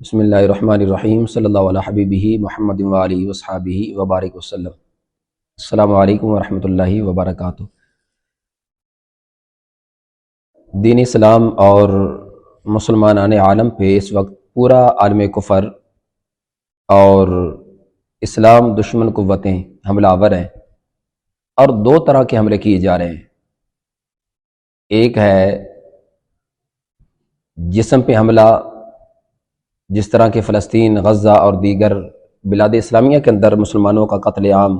بسم اللہ الرحمن الرحیم صلی اللہ علیہ حبیبہ محمد وآلہ وصحابہ وبارک وسلم۔ السلام علیکم ورحمۃ اللہ وبرکاتہ۔ دین اسلام اور مسلمانان عالم پہ اس وقت پورا عالم کفر اور اسلام دشمن قوتیں حملہ آور ہیں، اور دو طرح کے حملے کیے جا رہے ہیں۔ ایک ہے جسم پہ حملہ، جس طرح کہ فلسطین، غزہ اور دیگر بلاد اسلامیہ کے اندر مسلمانوں کا قتل عام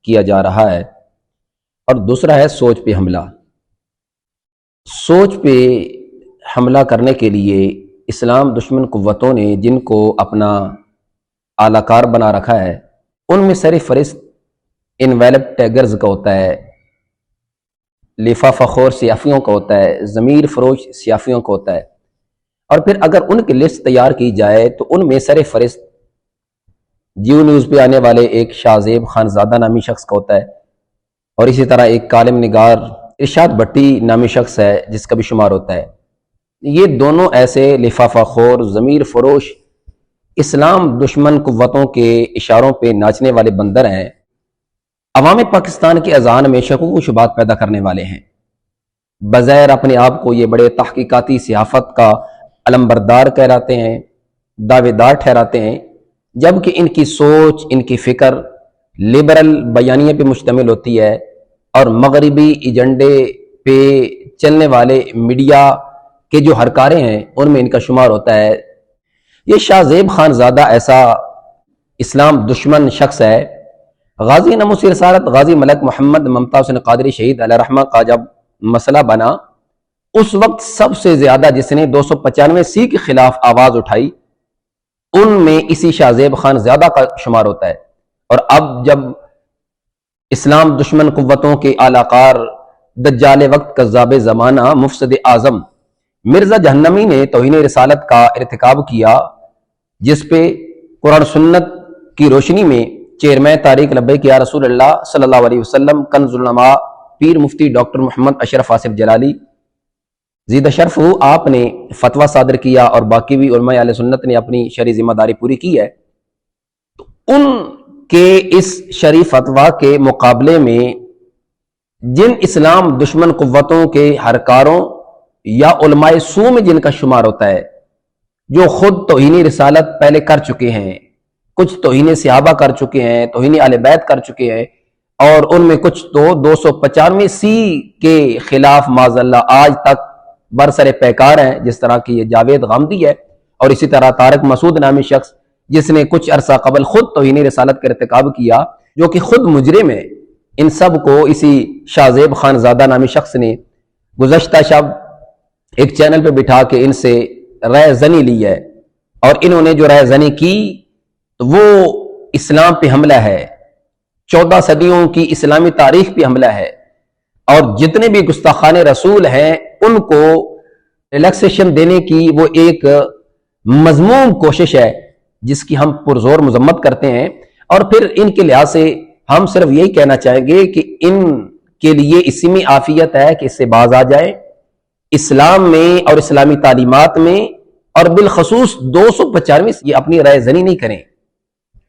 کیا جا رہا ہے، اور دوسرا ہے سوچ پہ حملہ۔ سوچ پہ حملہ کرنے کے لیے اسلام دشمن قوتوں نے جن کو اپنا اعلی کار بنا رکھا ہے، ان میں سر فہرست انویلپ ٹیگرز کا ہوتا ہے، لفافہ خور سیافیوں کا ہوتا ہے، ضمیر فروش سیافیوں کا ہوتا ہے، اور پھر اگر ان کی لسٹ تیار کی جائے تو ان میں سر فہرست جیو نیوز پہ آنے والے ایک شاہ زیب خانزادہ نامی شخص کا ہوتا ہے، اور اسی طرح ایک کالم نگار ارشاد بھٹی نامی شخص ہے جس کا بھی شمار ہوتا ہے۔ یہ دونوں ایسے لفافہ خور، ضمیر فروش، اسلام دشمن قوتوں کے اشاروں پہ ناچنے والے بندر ہیں، عوام پاکستان کی اذہان میں شکوک و شبہات پیدا کرنے والے ہیں۔ بظاہر اپنے آپ کو یہ بڑے تحقیقاتی صحافت کا علمبردار کہلاتے ہیں، دعوے دار ٹھہراتے ہیں، جبکہ ان کی سوچ، ان کی فکر لبرل بیانیے پہ مشتمل ہوتی ہے، اور مغربی ایجنڈے پہ چلنے والے میڈیا کے جو ہرکارے ہیں ان میں ان کا شمار ہوتا ہے۔ یہ شاہ زیب خانزادہ ایسا اسلام دشمن شخص ہے۔ غازی ناموس رسالت غازی ملک محمد ممتا حسین قادری شہید علیہ رحمہ کا جب مسئلہ بنا، اس وقت سب سے زیادہ جس نے 295 کے خلاف آواز اٹھائی ان میں اسی شاہ زیب خان زیادہ کا شمار ہوتا ہے۔ اور اب جب اسلام دشمن قوتوں کے اعلی کار، دجال وقت، کذاب زمانہ، مفسد اعظم مرزا جہنمی نے توہین رسالت کا ارتکاب کیا، جس پہ قرآن سنت کی روشنی میں چیئرمین تاریخ لبیک یا رسول اللہ صلی اللہ علیہ وسلم کنز العلماء پیر مفتی ڈاکٹر محمد اشرف آصف جلالی زیدہ شرف ہو، آپ نے فتویٰ صادر کیا، اور باقی بھی علماء اہل سنت نے اپنی شرعی ذمہ داری پوری کی ہے۔ تو ان کے اس شرعی فتویٰ کے مقابلے میں جن اسلام دشمن قوتوں کے ہرکاروں یا علماء سو میں جن کا شمار ہوتا ہے، جو خود توہین رسالت پہلے کر چکے ہیں، کچھ توہین صحابہ کر چکے ہیں، توہین اہل بیت کر چکے ہیں، اور ان میں کچھ تو 295 کے خلاف معاذ اللہ آج تک برسر پیکار ہیں، جس طرح کی یہ جاوید غامدی ہے، اور اسی طرح طارق مسعود نامی شخص جس نے کچھ عرصہ قبل خود توہین رسالت کا ارتکاب کیا، جو کہ خود مجرم ہے۔ ان سب کو اسی شاہ زیب خان زادہ نامی شخص نے گزشتہ شب ایک چینل پہ بٹھا کے ان سے رائے زنی لی ہے، اور انہوں نے جو رائے زنی کی تو وہ اسلام پہ حملہ ہے، 14 صدیوں کی اسلامی تاریخ پہ حملہ ہے، اور جتنے بھی گستاخان رسول ہیں ان کو ریلیکسیشن دینے کی وہ ایک مذموم کوشش ہے، جس کی ہم پرزور مذمت کرتے ہیں۔ اور پھر ان کے لحاظ سے ہم صرف یہی کہنا چاہیں گے کہ ان کے لیے اسی میں عافیت ہے کہ اس سے باز آ جائیں، اسلام میں اور اسلامی تعلیمات میں، اور بالخصوص 295 یہ اپنی رائے زنی نہیں کریں،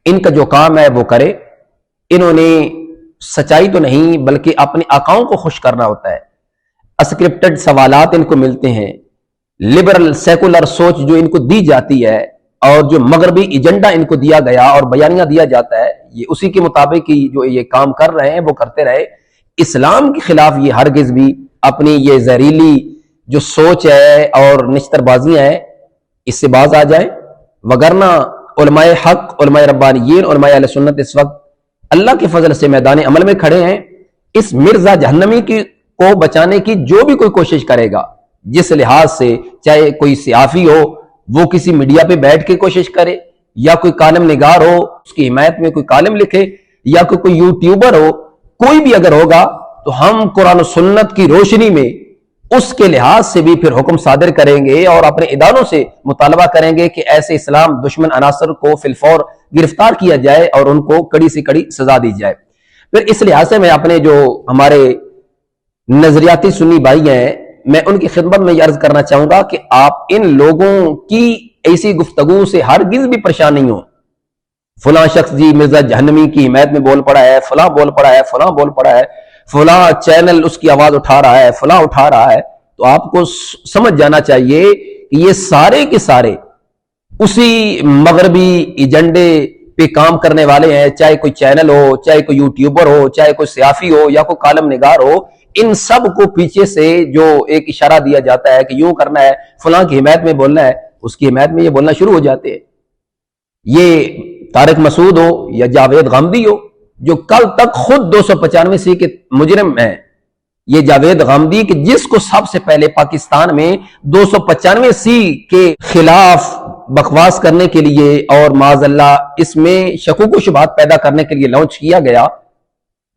ان کا جو کام ہے وہ کرے۔ انہوں نے سچائی تو نہیں بلکہ اپنے آقاؤں کو خوش کرنا ہوتا ہے۔ اسکرپٹڈ سوالات ان کو ملتے ہیں، لبرل سیکولر سوچ جو ان کو دی جاتی ہے، اور جو مغربی ایجنڈا ان کو دیا گیا اور بیانیہ دیا جاتا ہے، یہ اسی کے مطابق ہی جو یہ کام کر رہے ہیں وہ کرتے رہے۔ اسلام کے خلاف یہ ہرگز بھی اپنی یہ زہریلی جو سوچ ہے اور نشتر بازیاں ہیں اس سے باز آ جائیں، وگرنہ علماء حق، علماء ربانیین، علماء اہل سنت اس وقت اللہ کے فضل سے میدان عمل میں کھڑے ہیں۔ اس مرزا جہنمی کو بچانے کی جو بھی کوئی کوشش کرے گا، جس لحاظ سے چاہے کوئی صحافی ہو وہ کسی میڈیا پہ بیٹھ کے کوشش کرے، یا کوئی کالم نگار ہو اس کی حمایت میں کوئی کالم لکھے، یا کوئی یوٹیوبر ہو، کوئی بھی اگر ہوگا تو ہم قرآن و سنت کی روشنی میں اس کے لحاظ سے بھی پھر حکم صادر کریں گے، اور اپنے اداروں سے مطالبہ کریں گے کہ ایسے اسلام دشمن عناصر کو فی الفور گرفتار کیا جائے اور ان کو کڑی سے کڑی سزا دی جائے۔ پھر اس لحاظ سے میں اپنے جو ہمارے نظریاتی سنی بھائی ہیں، میں ان کی خدمت میں یہ عرض کرنا چاہوں گا کہ آپ ان لوگوں کی ایسی گفتگو سے ہرگز بھی پریشان نہیں ہو. فلاں شخص جی مرزا جہنمی کی حمایت میں بول پڑا ہے، فلاں بول پڑا ہے، فلاں بول پڑا ہے، فلاں چینل اس کی آواز اٹھا رہا ہے، فلاں اٹھا رہا ہے، تو آپ کو سمجھ جانا چاہیے کہ یہ سارے کے سارے اسی مغربی ایجنڈے پہ کام کرنے والے ہیں. چاہے کوئی چینل ہو، چاہے کوئی یوٹیوبر ہو، چاہے کوئی صحافی ہو یا کوئی کالم نگار ہو، ان سب کو پیچھے سے جو ایک اشارہ دیا جاتا ہے کہ یوں کرنا ہے، فلاں کی حمایت میں بولنا ہے، اس کی حمایت میں یہ بولنا شروع ہو جاتے ہیں. یہ طارق مسعود ہو یا جاوید غامدی ہو، جو کل تک خود 295 کے مجرم ہیں. یہ جاوید غامدی کہ جس کو سب سے پہلے پاکستان میں 295 کے خلاف بکواس کرنے کے لیے اور معاذ اللہ اس میں شکوک و شبہات پیدا کرنے کے لیے لانچ کیا گیا،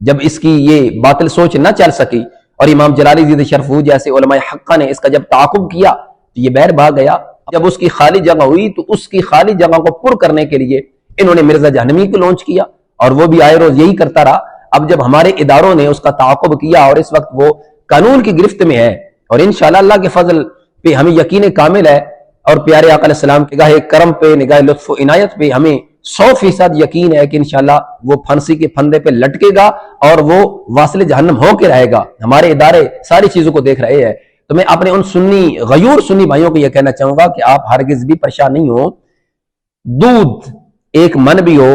جب اس کی یہ باطل سوچ نہ چل سکی اور امام جلالی زید شرفو جیسے علماء حقہ نے اس کا جب تعاقب کیا تو یہ بہر بھاگ گیا. جب اس کی خالی جگہ ہوئی تو اس کی خالی جگہ کو پر کرنے کے لیے انہوں نے مرزا جہنمی کو لانچ کیا، اور وہ بھی آئے روز یہی کرتا رہا. اب جب ہمارے اداروں نے اس کا تعاقب کیا اور اس وقت وہ قانون کی گرفت میں ہے، اور انشاءاللہ اللہ کے فضل پہ ہمیں یقین کامل ہے اور پیارے آقا علیہ السلام کی نگاہ کرم پہ، نگاہ لطف و عنایت پہ ہمیں 100% یقین ہے کہ انشاءاللہ وہ پھانسی کے پھندے پہ لٹکے گا اور وہ واصل جہنم ہو کے رہے گا. ہمارے ادارے ساری چیزوں کو دیکھ رہے ہیں. تو میں اپنے ان غیور سنی بھائیوں کو یہ کہنا چاہوں گا کہ آپ ہرگز بھی پریشان نہیں ہو. دودھ ایک من بھی ہو،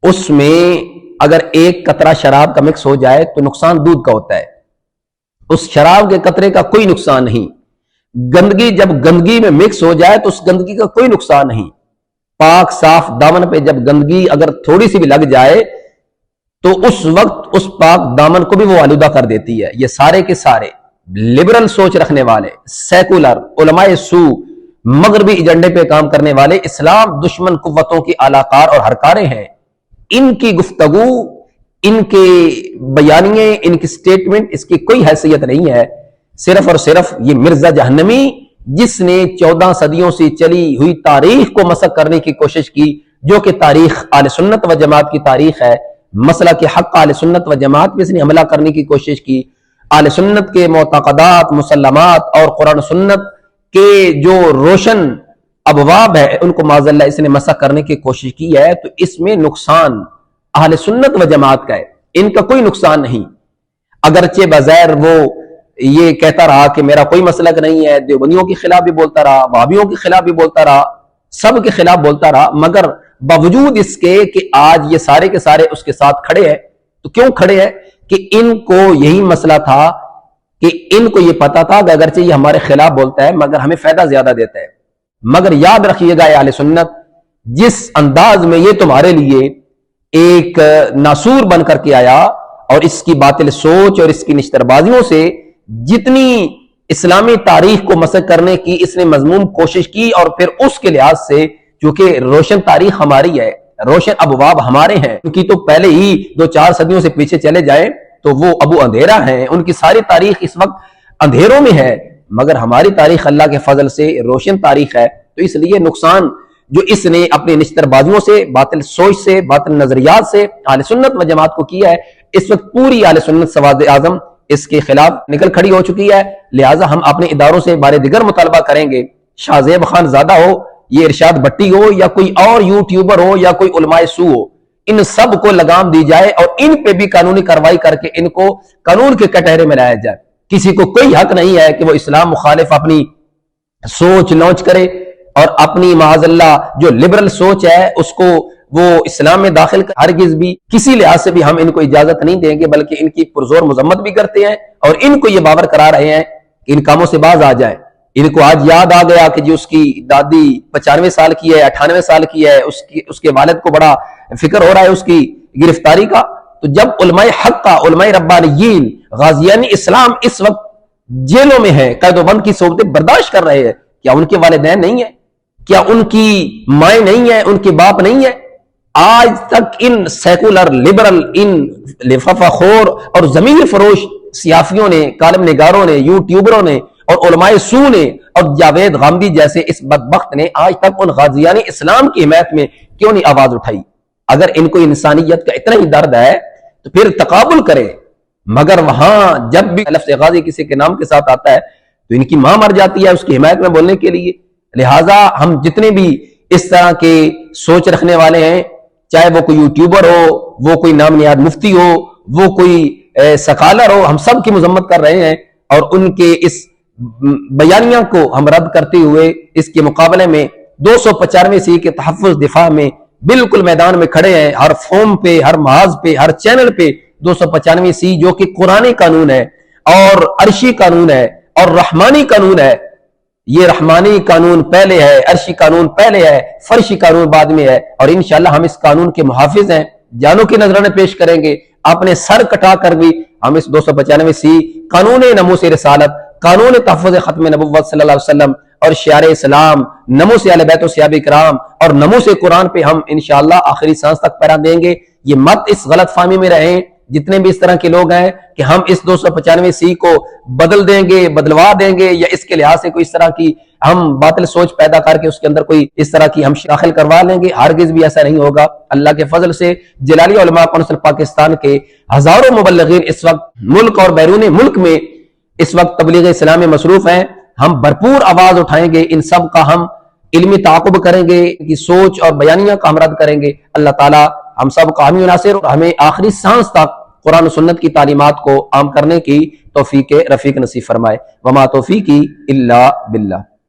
اس میں اگر ایک قطرہ شراب کا مکس ہو جائے تو نقصان دودھ کا ہوتا ہے، اس شراب کے قطرے کا کوئی نقصان نہیں. گندگی جب گندگی میں مکس ہو جائے تو اس گندگی کا کوئی نقصان نہیں. پاک صاف دامن پہ جب گندگی اگر تھوڑی سی بھی لگ جائے تو اس وقت اس پاک دامن کو بھی وہ آلودہ کر دیتی ہے. یہ سارے کے سارے لبرل سوچ رکھنے والے، سیکولر، علماء سو، مغربی ایجنڈے پہ کام کرنے والے، اسلام دشمن قوتوں کی اعلیٰ اور ہرکارے ہیں. ان کی گفتگو، ان کے بیانیے، ان کی سٹیٹمنٹ، اس کی کوئی حیثیت نہیں ہے. صرف اور صرف یہ مرزا جہنمی جس نے 14 صدیوں سے چلی ہوئی تاریخ کو مسخ کرنے کی کوشش کی، جو کہ تاریخ اہل سنت و جماعت کی تاریخ ہے، مسئلہ کے حق اہل سنت و جماعت میں اس نے حملہ کرنے کی کوشش کی. اہل سنت کے معتقدات، مسلمات اور قرآن سنت کے جو روشن ابواب ہے ان کو معاذ اللہ اس نے مسخ کرنے کی کوشش کی ہے. تو اس میں نقصان اہل سنت و جماعت کا ہے، ان کا کوئی نقصان نہیں. اگرچہ بظاہر وہ یہ کہتا رہا کہ میرا کوئی مسلک نہیں ہے، دیوبندیوں کے خلاف بھی بولتا رہا، وہابیوں کے خلاف بھی بولتا رہا، سب کے خلاف بولتا رہا، مگر باوجود اس کے کہ آج یہ سارے کے سارے اس کے ساتھ کھڑے ہیں. تو کیوں کھڑے ہیں؟ کہ ان کو یہی مسئلہ تھا کہ ان کو یہ پتا تھا کہ اگرچہ یہ ہمارے خلاف بولتا ہے مگر ہمیں فائدہ زیادہ دیتا ہے. مگر یاد رکھیے گا اہل سنت، جس انداز میں یہ تمہارے لیے ایک ناسور بن کر کے آیا اور اس کی باطل سوچ اور اس کی نشتر بازیوں سے جتنی اسلامی تاریخ کو مسخ کرنے کی اس نے مضمون کوشش کی، اور پھر اس کے لحاظ سے چونکہ روشن تاریخ ہماری ہے، روشن ابواب ہمارے ہیں، کیونکہ تو پہلے ہی 2-4 صدیوں سے پیچھے چلے جائیں تو وہ ابو اندھیرا ہیں، ان کی ساری تاریخ اس وقت اندھیروں میں ہے، مگر ہماری تاریخ اللہ کے فضل سے روشن تاریخ ہے. تو اس لیے نقصان جو اس نے اپنے نشتر بازیوں سے، باطل سوچ سے، باطل نظریات سے اہل سنت و جماعت کو کیا ہے، اس وقت پوری اہل سنت سواد اعظم اس کے خلاف نکل کھڑی ہو چکی ہے. لہٰذا ہم اپنے اداروں سے بارے دیگر مطالبہ کریں گے، شاہ زیب خان زادہ ہو، یہ ارشاد بٹی ہو، یا کوئی اور یوٹیوبر ہو، یا کوئی علماء سو ہو، ان سب کو لگام دی جائے اور ان پہ بھی قانونی کارروائی کر کے ان کو قانون کے کٹہرے میں لایا جائے. کسی کو کوئی حق نہیں ہے کہ وہ اسلام مخالف اپنی سوچ لانچ کرے اور اپنی معاذ اللہ جو لبرل سوچ ہے اس کو وہ اسلام میں داخل کر. ہرگز بھی کسی لحاظ سے بھی ہم ان کو اجازت نہیں دیں گے، بلکہ ان کی پرزور مذمت بھی کرتے ہیں اور ان کو یہ باور کرا رہے ہیں کہ ان کاموں سے باز آ جائے. ان کو آج یاد آ گیا کہ جو اس کی دادی 95 سال کی ہے، 98 سال کی ہے، اس کے والد کو بڑا فکر ہو رہا ہے اس کی گرفتاری کا. تو جب علماء حق کا، علماء ربانیین، غازیان اسلام اس وقت جیلوں میں ہیں، قید و بند کی صورتیں برداشت کر رہے ہیں، کیا ان کے والدین نہیں ہیں؟ کیا ان کی مائیں نہیں ہیں؟ ان کے باپ نہیں ہیں؟ آج تک ان سیکولر، لبرل، ان لفافہ خور اور ضمیر فروش صحافیوں نے، کالم نگاروں نے، یوٹیوبروں نے اور علماء سو نے اور جاوید غامدی جیسے اس بدبخت نے آج تک ان غازیان اسلام کی حمایت میں کیوں نہیں آواز اٹھائی؟ اگر ان کو انسانیت کا اتنا ہی درد ہے تو پھر تقابل کرے. مگر وہاں جب بھی لفظ غازی کسی کے نام کے ساتھ آتا ہے تو ان کی ماں مر جاتی ہے اس کی حمایت میں بولنے کے لیے. لہٰذا ہم جتنے بھی اس طرح کے سوچ رکھنے والے ہیں، چاہے وہ کوئی یوٹیوبر ہو، وہ کوئی نام نہاد مفتی ہو، وہ کوئی سکالر ہو، ہم سب کی مذمت کر رہے ہیں اور ان کے اس بیانیہ کو ہم رد کرتے ہوئے اس کے مقابلے میں 295 کے تحفظ دفاع میں بالکل میدان میں کھڑے ہیں، ہر فارم پہ، ہر محاذ پہ، ہر چینل پہ 295 جو کہ قرآنی قانون ہے اور عرشی قانون ہے اور رحمانی قانون ہے۔ یہ رحمانی قانون پہلے ہے، عرشی قانون پہلے ہے، فرشی قانون بعد میں ہے، اور انشاءاللہ ہم اس قانون کے محافظ ہیں، جانوں کی نذرانے پیش کریں گے، اپنے سر کٹا کر بھی ہم اس 295 قانون ناموس رسالت، قانون تحفظ ختم نبوت صلی اللہ علیہ وسلم اور شعار اسلام، ناموس اہل بیت و صحابہ کرام اور ناموس قرآن پہ ہم انشاءاللہ آخری سانس تک پیرا دیں گے۔ یہ مت اس غلط فہمی میں رہیں جتنے بھی اس طرح کے لوگ ہیں کہ ہم اس 295 کو بدل دیں گے، بدلوا دیں گے، یا اس کے لحاظ سے کوئی اس طرح کی ہم باطل سوچ پیدا کر کے اس کے اندر کوئی اس طرح کی ہم داخل کروا لیں گے، ہرگز بھی ایسا نہیں ہوگا۔ اللہ کے فضل سے جلالی علماء کونسل پاکستان کے ہزاروں مبلغین اس وقت ملک اور بیرون ملک میں اس وقت تبلیغ اسلام میں مصروف ہیں، ہم بھرپور آواز اٹھائیں گے، ان سب کا ہم علمی تعاقب کریں گے، ان کی سوچ اور بیانیہ کا ہم رد کریں گے۔ اللہ تعالی ہم سب کو حامی و ناصر اور ہمیں آخری سانس تک قرآن و سنت کی تعلیمات کو عام کرنے کی توفیق رفیق نصیب فرمائے۔ وما توفیقی الا باللہ۔